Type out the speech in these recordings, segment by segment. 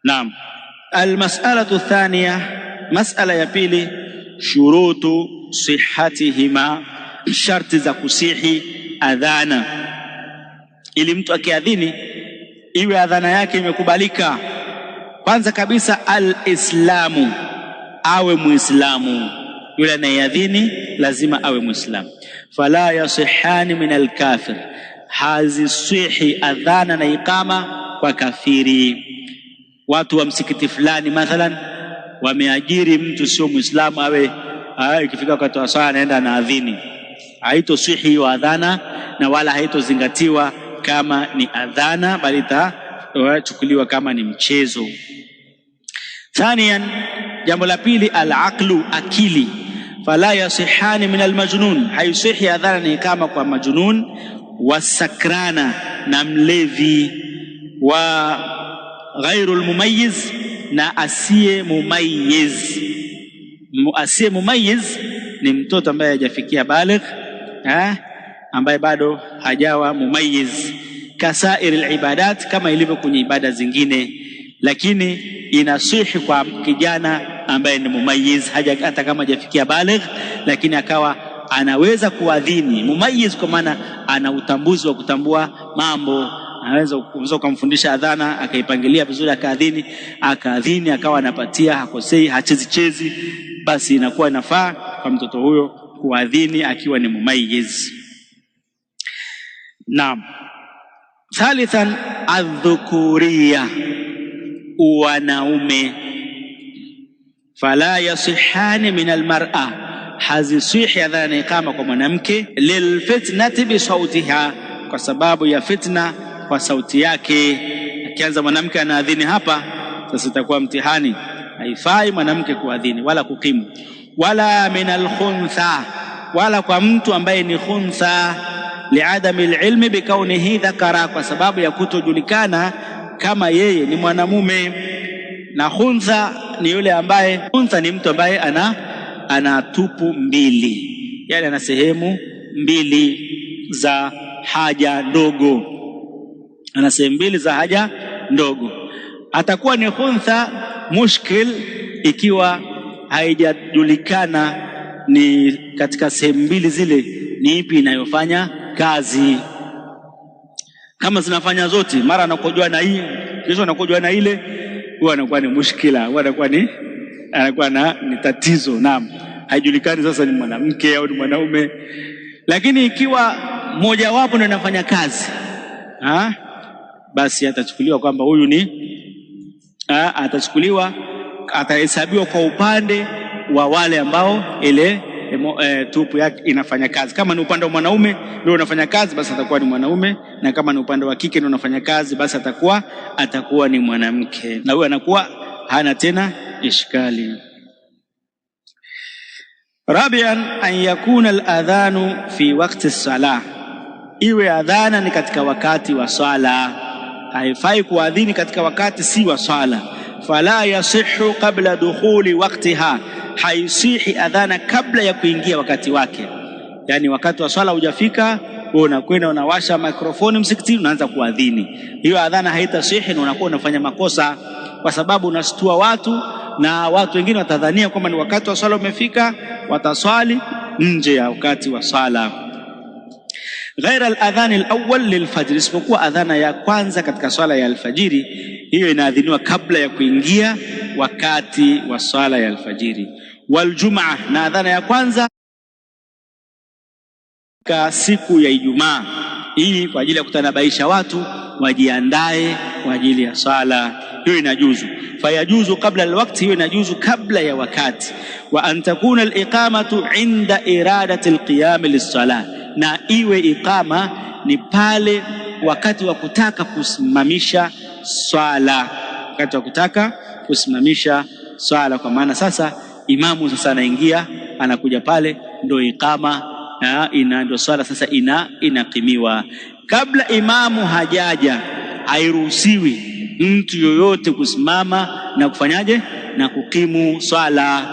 Naam. Almas'alatu thaniya, mas'ala ya pili, shurutu sihhatihima, sharti za kusihi adhana. Ili mtu akiadhini iwe adhana yake imekubalika. Kwanza kabisa al-islamu, awe muislamu. Yule anayeadhini lazima awe muislamu. Fala yasihani min al-kafir, hazisihi adhana na iqama kwa kafiri. Watu wa msikiti fulani mathalan wameajiri mtu sio muislamu, awe ikifika wakati wa swala anaenda na adhini, haitosihi hiyo adhana na wala haitozingatiwa kama ni adhana, bali itachukuliwa kama ni mchezo. Thaniyan, jambo la pili, al-aqlu, akili. Fala yasihani min al-majnun, haisihi adhana ni kama kwa majnun, wasakrana, na mlevi, wa ghairu al-mumayyiz, na asiye mumayyiz. Asiye mumayyiz ni mtoto ambaye hajafikia baligh, ambaye bado hajawa mumayyiz. Kasairi al-ibadat, kama ilivyo kwenye ibada zingine, lakini inasihi kwa kijana ambaye ni mumayyiz, hata kama hajafikia baligh, lakini akawa anaweza kuadhini. Mumayyiz kwa maana ana utambuzi wa kutambua mambo, anaweza kumfundisha adhana akaipangilia vizuri, akaadhini akawa anapatia, hakosei, hachezi, basi inakuwa inafaa kwa mtoto huyo kuadhini akiwa ni mumayyiz. Naam. Thalithan, adh-dhukuriya, wanaume. Fala yasihani min al-mar'a, hazisihi adhana kama kwa mwanamke. Lilfitnati bi sautiha, kwa sababu ya fitna kwa sauti yake. Akianza mwanamke anaadhini hapa, sasa itakuwa mtihani. Haifai mwanamke kuadhini wala kukimu. Wala min al-khuntha, wala kwa mtu ambaye ni khuntha, liadami al-ilmi bikaunihi dhakara, kwa sababu ya kutojulikana kama yeye ni mwanamume. Na khuntha ni yule ambaye, khuntha ni mtu ambaye ana tupu mbili, yani ana sehemu mbili za haja ndogo, ana sehemu mbili za haja ndogo. Atakuwa ni khuntha mushkil ikiwa haijajulikana ni katika sehemu mbili zile ni ipi inayofanya kazi. Kama zinafanya zote, mara anakojua na hii kisha anakojua na ile, huwa anakuwa ni mushkila, huwa anakuwa ni tatizo. Naam, haijulikani sasa ni mwanamke au ni mwanaume. Lakini ikiwa mmoja wapo ndio anafanya kazi, basi atachukuliwa kwamba huyu ni atahesabiwa kwa upande wa wale ambao ile tupu yake inafanya kazi. Kama ni upande wa mwanaume ndio unafanya kazi, basi atakuwa ni mwanaume, na kama ni upande wa kike ndio unafanya kazi, basi atakuwa ni mwanamke, na huyo anakuwa hana tena ishkali. Rabian, an yakuna al-adhanu fi waqti as-salah, iwe adhana ni katika wakati wa swala. Haifai kuadhini katika wakati si wa swala. Fala yasihhu qabla dukhuli waqtiha, haisihi adhana kabla ya kuingia wakati wake. Yani wakati wa swala hujafika, wewe unakwenda unawasha mikrofoni msikitini unaanza kuadhini, hiyo adhana haitasihi, na unakuwa unafanya makosa, kwa sababu unashtua watu, na watu wengine watadhania kwamba ni wakati wa swala umefika, wataswali nje ya wakati wa swala. Ghaira al-adhan al-awwal lil-fajr, isipokuwa adhana ya kwanza katika swala ya alfajiri, hiyo inaadhiniwa kabla ya kuingia wakati wa swala ya alfajiri. Wal-jum'a, na adhana ya kwanza kwa siku ya Ijumaa, hii kwa ajili ya kutanabaisha watu wajiandae kwa ajili ya swala, hiyo inajuzu. Fayajuzu qabla al-waqti, hiyo inajuzu kabla ya wakati. Wa an takuna al-iqamatu inda iradati al-qiyam lis-salah, na iwe iqama ni pale wakati wa kutaka kusimamisha swala, wakati wa kutaka kusimamisha swala, kwa maana sasa imamu sasa anaingia, anakuja pale, ndio iqama ndio swala sasa inakimiwa. Kabla imamu hajaja, hairuhusiwi mtu yoyote kusimama na kufanyaje na kukimu swala.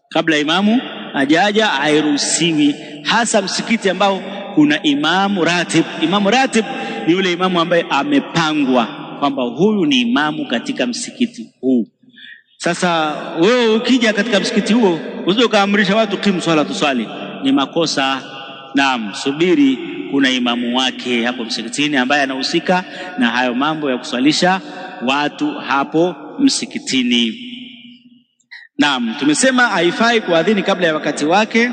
Kabla imamu hajaja hairuhusiwi, hasa msikiti ambao kuna imamu ratib. Imamu ratib ni yule imamu ambaye amepangwa kwamba huyu ni imamu katika msikiti huu. Sasa wewe ukija katika msikiti huo usije ukaamrisha watu kimu swala tuswali, ni makosa. Naam, subiri, kuna imamu wake hapo msikitini ambaye anahusika na hayo mambo ya kuswalisha watu hapo msikitini. Naam, tumesema haifai kuadhini kabla ya wakati wake,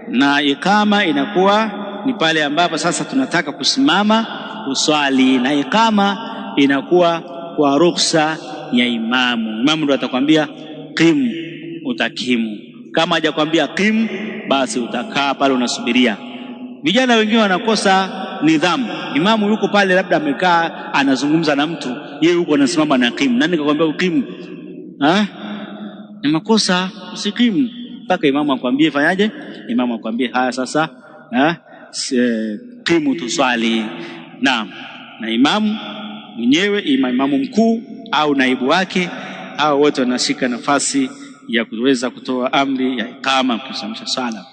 na ikama inakuwa ni pale ambapo sasa tunataka kusimama kuswali, na ikama inakuwa kwa ruhusa ya imamu. Imamu ndo atakwambia qim, utakimu. Kama hajakwambia qim, basi utakaa pale unasubiria. Vijana wengine wanakosa nidhamu. Imamu yuko pale labda amekaa anazungumza na mtu, yeye yuko anasimama na qim. Nani kakwambia ukimu? Ni makosa, usikimu mpaka imamu akwambie fanyaje. Imamu akwambie haya sasa, qimu tuswali. Naam, na imamu mwenyewe, imamu mkuu au naibu wake, hao wote wanashika nafasi ya kuweza kutoa amri ya ikama kusimamisha swala.